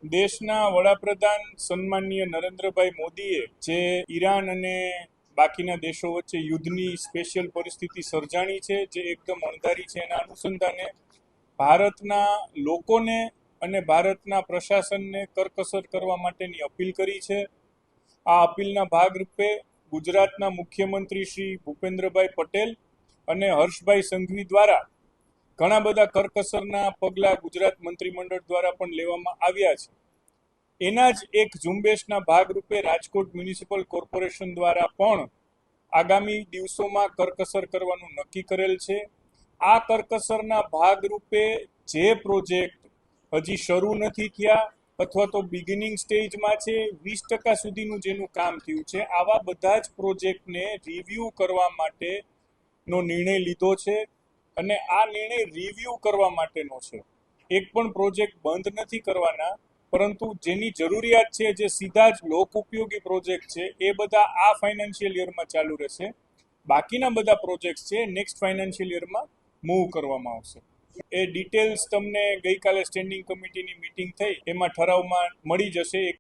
દેશના વડાપ્રધાન સન્માનીય નરેન્દ્રભાઈ મોદીએ જે ઈરાન અને બાકીના દેશો વચ્ચે યુદ્ધની સ્પેશિયલ પરિસ્થિતિ સર્જાણી છે, જે એકદમ અણધારી છે, એના અનુસંધાને ભારતના લોકોને અને ભારતના પ્રશાસનને કરકસર કરવા માટેની અપીલ કરી છે. આ અપીલના ભાગરૂપે ગુજરાતના મુખ્યમંત્રી શ્રી ભૂપેન્દ્રભાઈ પટેલ અને હર્ષભાઈ સંઘવી દ્વારા ઘણા બધા કરકસરના પગલાં ગુજરાત મંત્રીમંડળ દ્વારા પણ લેવામાં આવ્યા છે. એના જ એક ઝુંબેશના ભાગરૂપે રાજકોટ મ્યુનિસિપલ કોર્પોરેશન દ્વારા પણ આગામી દિવસોમાં કરકસર કરવાનું નક્કી કરેલ છે. આ કરકસરના ભાગરૂપે જે પ્રોજેક્ટ હજી શરૂ નથી થયા અથવા તો બિગિનિંગ સ્ટેજમાં છે, 20% સુધીનું જેનું કામ થયું છે, આવા બધા જ પ્રોજેક્ટને રિવ્યૂ કરવા માટેનો નિર્ણય લીધો છે. અને આ નિર્ણય રિવ્યૂ કરવા માટેનો છે. એક પણ પ્રોજેક્ટ બંધ નથી કરવાના, પરંતુ જેની જરૂરિયાત છે, જે સીધા જ લોક ઉપયોગી પ્રોજેક્ટ છે, એ બધા આ ફાઇનાન્શિયલ યરમાં ચાલુ રહેશે. બાકીના બધા પ્રોજેક્ટ છે નેક્સ્ટ ફાઇનાન્શિયલ યરમાં મૂવ કરવામાં આવશે. એ ડિટેલ્સ તમને ગઈકાલે સ્ટેન્ડિંગ કમિટીની મિટિંગ થઈ એમાં ઠરાવમાં મળી જશે. એક